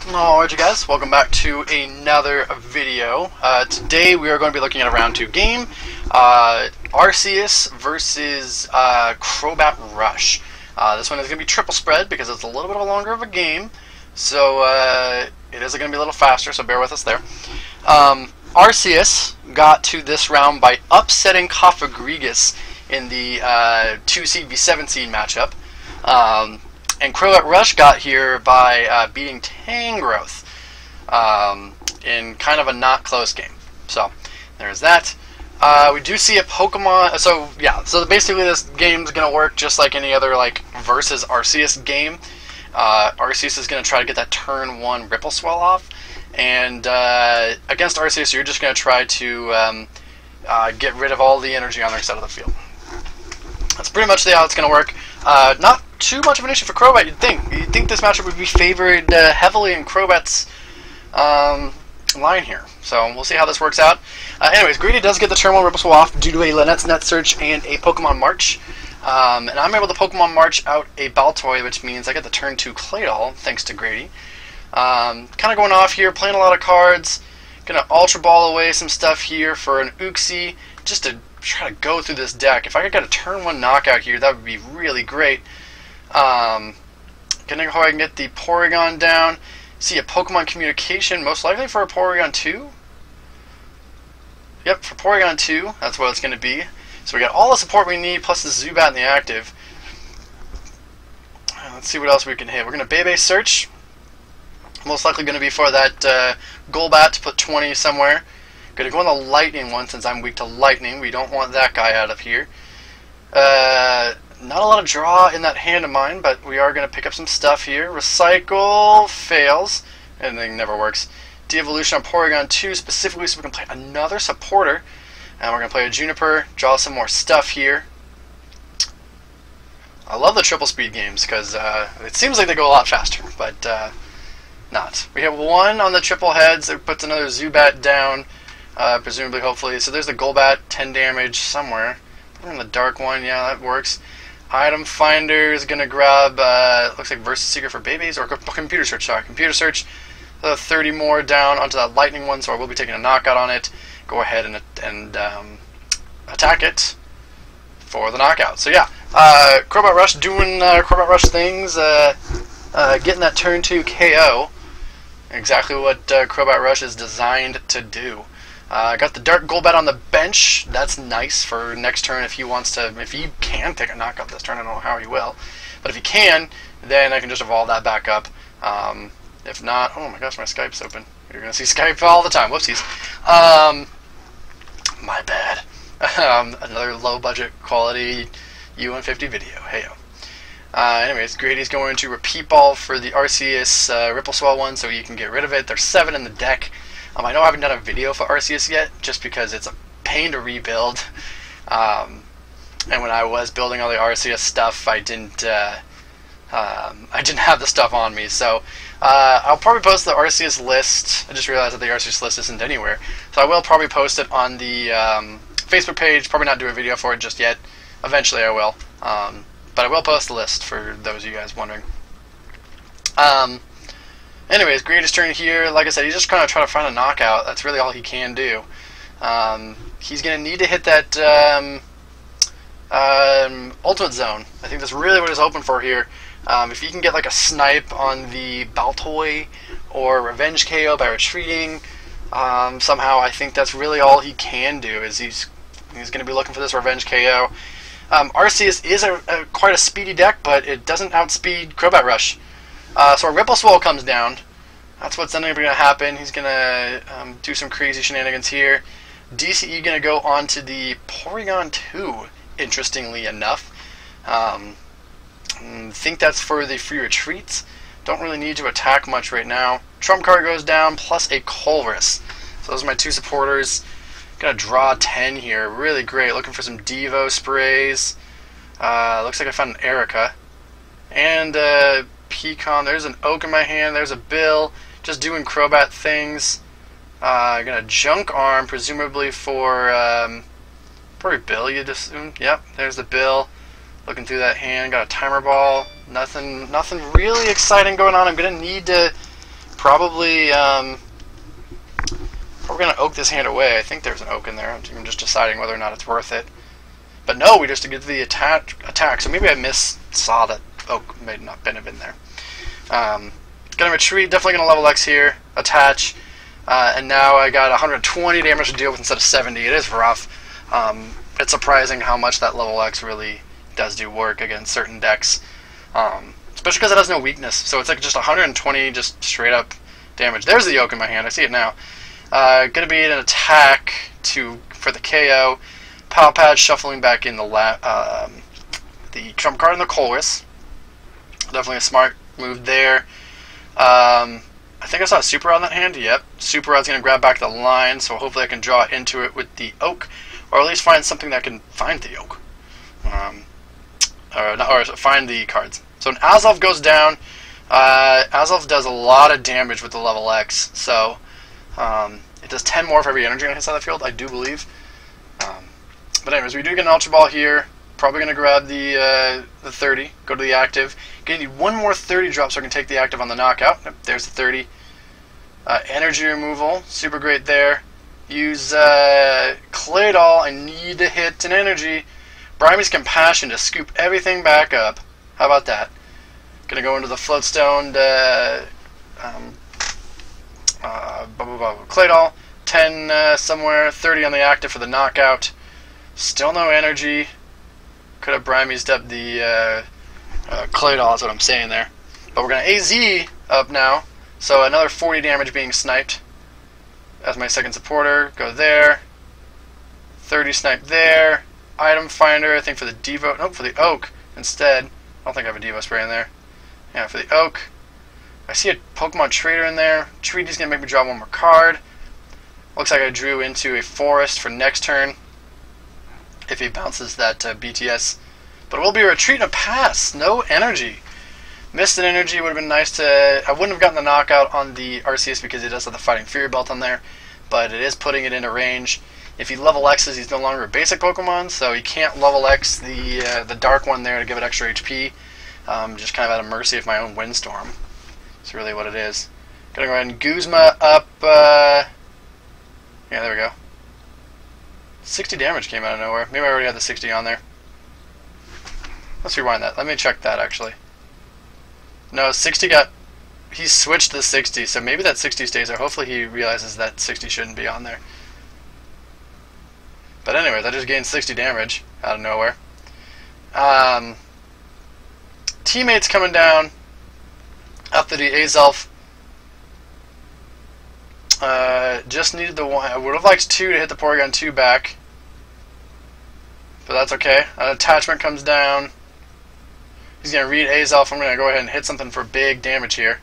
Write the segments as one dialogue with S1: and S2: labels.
S1: Alright you guys, welcome back to another video. Today we are going to be looking at a round 2 game. Arceus versus Crobat Rush. This one is going to be triple spread because it's a little bit longer of a game. So it is going to be a little faster, so bear with us there. Arceus got to this round by upsetting Cofagrigus in the 2 seed v 7 seed matchup. And Crobat Rush got here by beating Tangrowth in kind of a not close game. So there's that. We do see a Pokemon. So yeah. So basically, this game's gonna work just like any other versus Arceus game. Arceus is gonna try to get that turn 1 Ripple Swell off, and against Arceus, you're just gonna try to get rid of all the energy on their side of the field. That's pretty much how it's gonna work. Not too much of an issue for Crobat, you'd think. You'd think this matchup would be favored heavily in Crobat's line here. So we'll see how this works out. Anyways, Greedy does get the turn 1 Ripple Swell off due to a Lynette's Net Search and a Pokemon March. And I'm able to Pokemon March out a Baltoy, which means I get the turn 2 Claydol, thanks to Grady. Kind of going off here, playing a lot of cards. Gonna Ultra Ball away some stuff here for an Uxie, just to try to go through this deck. If I could get a turn 1 knockout here, that would be really great. Gonna go ahead and get the Porygon down. See a Pokemon Communication, most likely for a Porygon 2. Yep, for Porygon 2, that's what it's going to be. So we got all the support we need, plus the Zubat in the active. Let's see what else we can hit. We're going to Bebe Search. Most likely going to be for that Golbat to put 20 somewhere. Going to go on the Lightning one since I'm weak to Lightning. We don't want that guy out of here. Not a lot of draw in that hand of mine, but we are going to pick up some stuff here. Recycle fails. Anything never works. De-evolution on Porygon 2 specifically so we can play another supporter. And we're going to play a Juniper, draw some more stuff here. I love the triple speed games because it seems like they go a lot faster, but not. We have 1 on the triple heads that puts another Zubat down, presumably, hopefully. So there's the Golbat, 10 damage somewhere. In the dark one, yeah, that works. Item Finder is going to grab, looks like Versus Seeker for babies, or Computer Search, sorry. Computer Search, 30 more down onto that Lightning one, so I will be taking a knockout on it. Go ahead and attack it for the knockout. So yeah, Crobat Rush doing Crobat Rush things, getting that turn 2 KO. Exactly what Crobat Rush is designed to do. Got the Dark Golbat on the bench. That's nice for next turn if he wants to. If he can take a knockout this turn, I don't know how he will. But if he can, then I can just evolve that back up. If not, oh my gosh, my Skype's open. You're going to see Skype all the time. Whoopsies. My bad. Another low budget quality U150 video. Heyo. Anyways, Grady's going to Repeat Ball for the Arceus Ripple Swell one so you can get rid of it. There's 7 in the deck. I know I haven't done a video for Arceus yet, just because it's a pain to rebuild. And when I was building all the Arceus stuff, I didn't have the stuff on me. So I'll probably post the Arceus list. I just realized that the Arceus list isn't anywhere. So I will probably post it on the Facebook page. Probably not do a video for it just yet. Eventually I will. But I will post the list for those of you guys wondering. Anyways, Greatest turn here. Like I said, he's just kind of trying to find a knockout. That's really all he can do. He's going to need to hit that Ultimate Zone. I think that's really what he's hoping for here. If he can get like a snipe on the Baltoy or Revenge KO by retreating, somehow I think that's really all he can do. Is he's going to be looking for this Revenge KO. Arceus is quite a speedy deck, but it doesn't outspeed Crobat Rush. So a Ripple Swell comes down. That's what's then going to happen. He's going to do some crazy shenanigans here. DCE going to go on to the Porygon 2, interestingly enough. Think that's for the free retreats. Don't really need to attack much right now. Trump card goes down, plus a Colress. So those are my 2 supporters. Going to draw 10 here. Really great. Looking for some Devo sprays. Looks like I found an Erica. And Pecan. There's an Oak in my hand. There's a Bill. Just doing Crobat things. Gonna Junk Arm, presumably for probably Bill. You'd assume. Yep. There's the Bill. Looking through that hand. Got a Timer Ball. Nothing really exciting going on. I'm gonna need to probably we're going to oak this hand away. I think there's an oak in there. I'm just deciding whether or not it's worth it. But no, we just get the attack. So maybe I saw that oak may not have been there. Going to retreat. Definitely going to level X here. Attach. And now I got 120 damage to deal with instead of 70. It is rough. It's surprising how much that level X really does do work against certain decks. Especially because it has no weakness. So it's like just 120 just straight up damage. There's the oak in my hand. I see it now. Gonna be an attack for the KO. Pow Pad shuffling back in the trump card and the Colress. Definitely a smart move there. I think I saw a Super Rod in that hand. Yep. Super Rod's gonna grab back the line, so hopefully I can draw into it with the oak, or at least find something that can find the oak. Or find the cards. So an Azelf goes down. Azelf does a lot of damage with the level X, so it does 10 more for every energy on his side of the field, I do believe. But anyways, we do get an Ultra Ball here. Probably going to grab the 30, go to the active. Going to need one more 30 drop so I can take the active on the knockout. Yep, there's the 30. Energy removal, super great there. Use Claydol, I need to hit an energy. Brimey's Compassion to scoop everything back up. How about that? Gonna go into the Floatstone Claydol. 10 somewhere, 30 on the active for the knockout. Still no energy. Could have Brimey's up the Claydol, is what I'm saying there. But we're gonna AZ up now. So another 40 damage being sniped. As my second supporter. Go there. 30 snipe there. Item finder, I think for the Devo. Nope, for the Oak instead. I don't think I have a Devo spray in there. Yeah, for the Oak. I see a Pokemon Trader in there. Treaty's going to make me draw one more card. Looks like I drew into a Forest for next turn. If he bounces that BTS. But it will be a retreat and a pass. No energy. Missed an energy. Would have been nice to... I wouldn't have gotten the knockout on the Arceus because it does have the Fighting Fury Belt on there. But it is putting it into range. If he level X's, he's no longer a basic Pokemon, so he can't level X the dark one there to give it extra HP. Just kind of at a mercy of my own Windstorm. That's really what it is. Gonna go ahead and Guzma up. Yeah, there we go. 60 damage came out of nowhere. Maybe I already had the 60 on there. Let's rewind that. Let me check that actually. No, 60 got... He switched to the 60, so maybe that 60 stays there. Hopefully he realizes that 60 shouldn't be on there. But anyways, I just gained 60 damage out of nowhere. Teammates coming down after the Azelf. Just needed the one. I would have liked 2 to hit the Porygon 2 back. But that's okay. An attachment comes down. He's going to read Azelf. I'm going to go ahead and hit something for big damage here.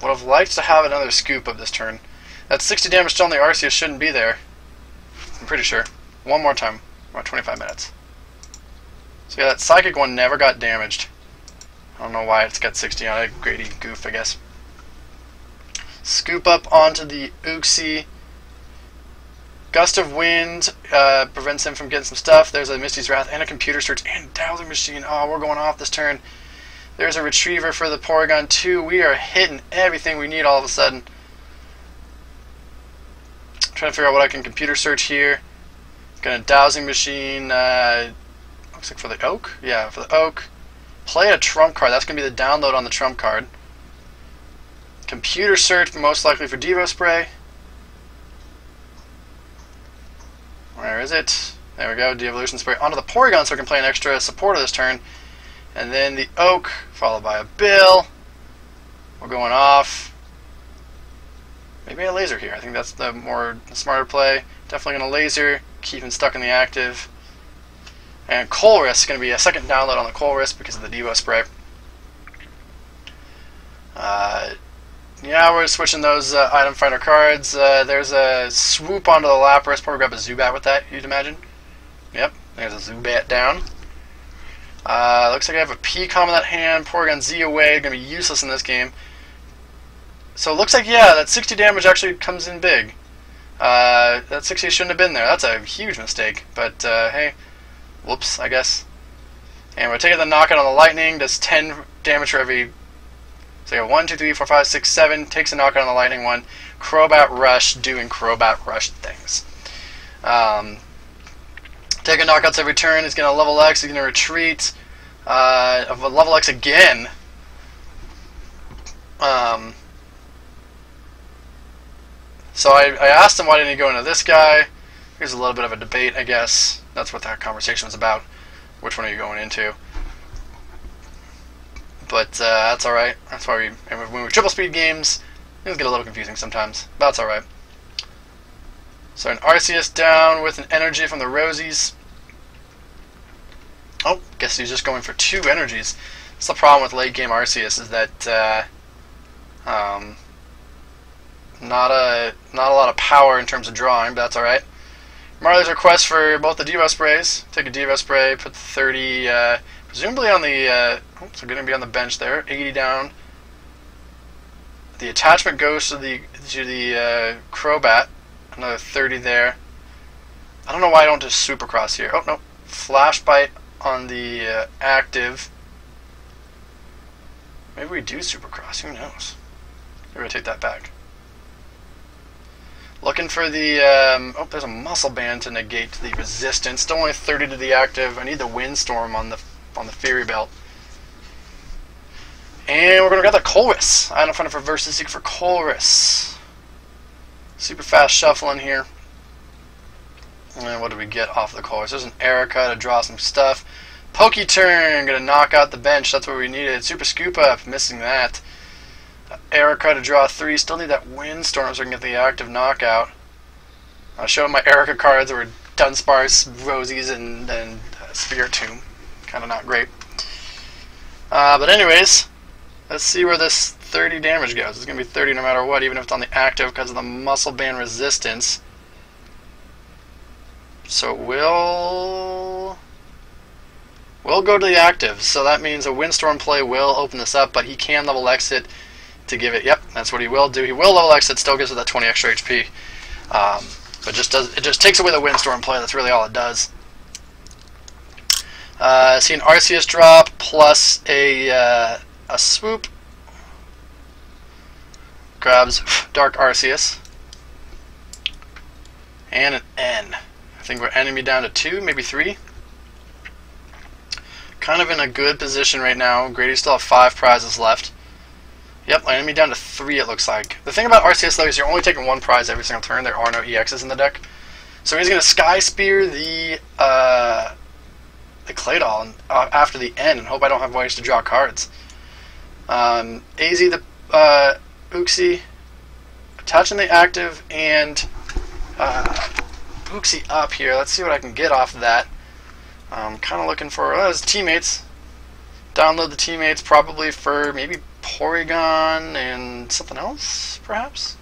S1: Would have liked to have another scoop of this turn. That 60 damage still on the Arceus shouldn't be there. I'm pretty sure. One more time. About 25 minutes. So yeah, that Psychic one never got damaged. I don't know why it's got 60 on it. Grady goof, I guess. Scoop up onto the Uxie. Gust of Wind prevents him from getting some stuff. There's a Misty's Wrath and a Computer Search and Dowsing Machine. Oh, we're going off this turn. There's a Retriever for the Porygon 2. We are hitting everything we need all of a sudden. Trying to figure out what I can Computer Search here. Gonna Dowsing Machine. Looks like for the Oak. Yeah, for the Oak. Play a Trump card. That's gonna be the download on the Trump card. Computer Search, most likely for Devo Spray. Where is it? There we go. De-Evolution Spray onto the Porygon, so I can play an extra supporter this turn. And then the Oak, followed by a Bill. We're going off. Maybe a Laser here. I think that's the smarter play. Definitely going to Laser, keep him stuck in the active. And Colress is going to be a second download on the Colress because of the Devo Spray. Yeah, we're switching those item finder cards. There's a Swoop onto the Lapras. Probably grab a Zubat with that, you'd imagine. Yep, there's a Zubat down. Looks like I have a P-Com in that hand. Porygon Z away. Going to be useless in this game. So it looks like, yeah, that 60 damage actually comes in big. That 60 shouldn't have been there. That's a huge mistake. But, hey, whoops, I guess. And we're taking the knockout on the Lightning. Does 10 damage for every So you got 1, 2, 3, 4, 5, 6, 7. Takes a knockout on the lightning one. Crobat Rush doing Crobat Rush things. Taking knockouts every turn. He's going to level X. He's going to retreat. Level X again. So I asked him why didn't he go into this guy. Here's a little bit of a debate, I guess. That's what that conversation was about. Which one are you going into? But that's alright. That's why when we triple speed games, things get a little confusing sometimes. But that's alright. So an Arceus down with an energy from the Rosies. Oh, guess he's just going for 2 energies. That's the problem with late game Arceus, is that not a lot of power in terms of drawing, but that's alright. Marley's request for both the Devo sprays. Take a Devo spray, put 30, presumably on the, so going to be on the bench there. 80 down. The attachment goes to the Crobat. Another 30 there. I don't know why I don't just Supercross here. Oh no, Flash Bite on the active. Maybe we do Supercross. Who knows? Maybe I take that back. Looking for the, oh, there's a Muscle Band to negate the resistance. Still only 30 to the active. I need the Windstorm on the Fury Belt. And we're going to get the Colress. I don't find it for versus seek for Colress. Super fast shuffling here. And what do we get off the Colress? There's an Erica to draw some stuff. Pokey Turn, going to knock out the bench. That's what we needed. Super Scoop Up, missing that. Erica to draw 3. Still need that Windstorm so I can get the active knockout. I'll show my Erica cards. There were Dunsparce, Rosies, and Spiritomb. Kind of not great. But anyways, let's see where this 30 damage goes. It's going to be 30 no matter what, even if it's on the active because of the Muscle Band resistance. So we'll go to the active. So that means a Windstorm play will open this up, but he can level exit to give it. Yep, that's what he will do. He will level exit, still gives it that 20 extra HP. But it just takes away the Windstorm play. That's really all it does. See an Arceus drop plus a swoop. Grabs Dark Arceus. And an N. I think we're enemy down to 2, maybe 3. Kind of in a good position right now. Grady still have 5 prizes left. Yep, enemy down to 3 it looks like. The thing about Arceus though is you're only taking 1 prize every single turn. There are no EXs in the deck. So he's going to Sky Spear the Claydol after the N and hope I don't have ways to draw cards. AZ the Uxie, attaching the active and Uxie up here. Let's see what I can get off of that. I'm kind of looking for his teammates. Download the teammates probably for maybe Porygon and something else, perhaps.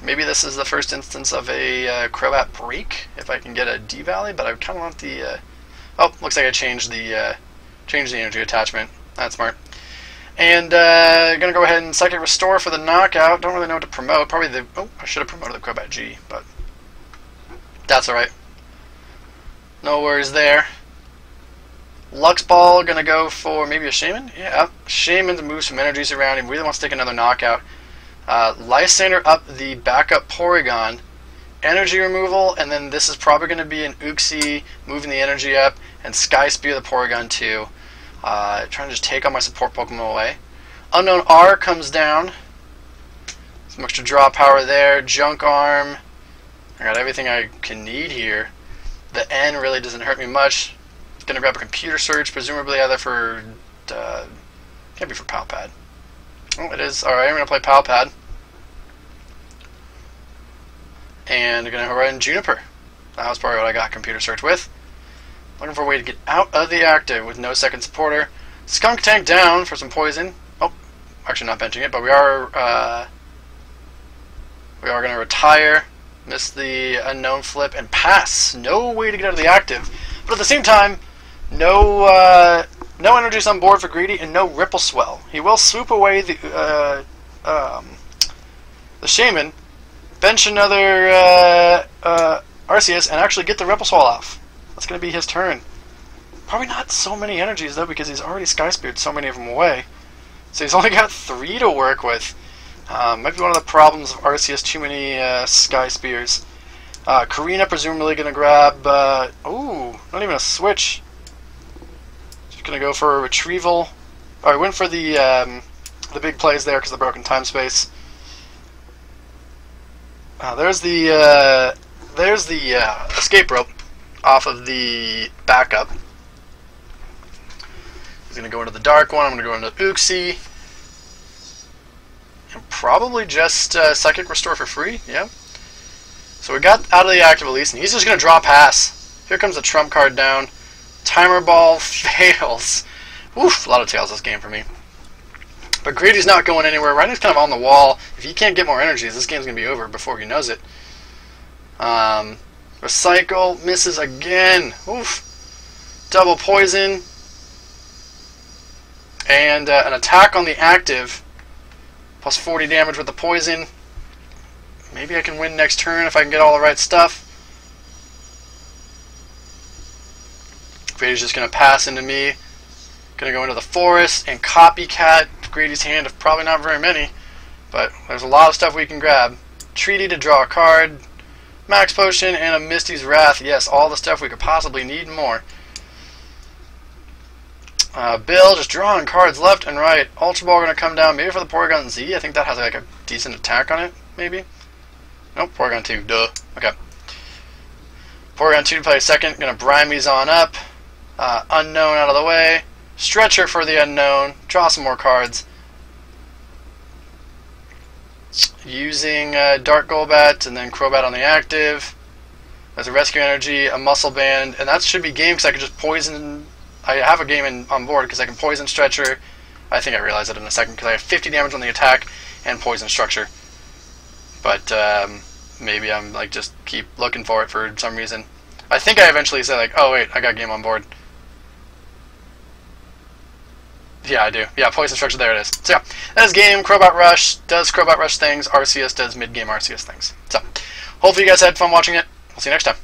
S1: Maybe this is the first instance of a Crobat break if I can get a D-Valley, but I kind of want the. Oh, looks like I changed the energy attachment. That's smart. And gonna go ahead and Psychic Restore for the knockout. Don't really know what to promote. Probably the. Oh, I should have promoted the Crobat G, but that's all right. No worries there. Lux Ball gonna go for maybe a Shaman. Yeah, Shaman to move some energies around. He really wants to take another knockout. Lysander up the backup Porygon. Energy removal, and then this is probably going to be an Uxie moving the energy up, and Sky Spear the Porygon too. Trying to just take all my support Pokemon away. Unknown R comes down. Some extra draw power there. Junk Arm. I got everything I can need here. The N really doesn't hurt me much. Going to grab a Computer Search, presumably either for... can't be for Palpad. Oh, it is. Alright, I'm going to play Palpad. And I'm going to run Juniper. That was probably what I got Computer Search with. Looking for a way to get out of the active with no second supporter. Skunk Tank down for some poison. Oh, actually not benching it, but we are going to retire, miss the unknown flip, and pass. No way to get out of the active. But at the same time, no energies on board for Greedy and no Ripple Swell. He will swoop away the Shaman, bench another Arceus, and actually get the Ripple Swell off. That's going to be his turn. Probably not so many energies though, because he's already Sky Speared so many of them away. So he's only got 3 to work with. Might be one of the problems of Arceus, too many Sky Spears. Karina presumably going to grab... ooh, not even a switch. She's going to go for a retrieval. Alright, went for the big plays there because of the broken time space. There's the escape rope off of the backup. He's going to go into the dark one. I'm going to go into Uxie. And probably just Psychic Restore for free. Yeah. So we got out of the active release, and he's just going to draw pass. Here comes the trump card down. Timer Ball fails. Oof, a lot of tails this game for me. But Grady's not going anywhere. Rhino's kind of on the wall. If he can't get more energies, this game's going to be over before he knows it. Recycle misses again. Oof. Double poison. And an attack on the active. Plus 40 damage with the poison. Maybe I can win next turn if I can get all the right stuff. Grady's just going to pass into me. Going to go into the forest and copycat Grady's hand of probably not very many. But there's a lot of stuff we can grab. Treaty to draw a card. Max Potion and a Misty's Wrath. Yes, all the stuff we could possibly need and more. Bill just drawing cards left and right. Ultra Ball going to come down maybe for the Porygon Z. I think that has like a decent attack on it, maybe. Nope, Porygon 2. Duh. Okay. Porygon 2 to play second. Going to Brimey's on up. Unknown out of the way. Stretcher for the Unknown. Draw some more cards. Using Dark Golbat and then Crobat on the active. There's a Rescue Energy, a Muscle Band, and that should be game because I could just poison. I have a game on board because I can poison Stretcher. I think I realize it in a second because I have 50 damage on the attack and poison Structure. But maybe I'm like just keep looking for it for some reason. I think I eventually say like, oh wait, I got game on board. Yeah, I do. Yeah, poison Structure, there it is. So yeah, that is game. Crobat Rush does Crobat Rush things. Arceus does mid-game Arceus things. So hopefully you guys had fun watching it. We'll see you next time.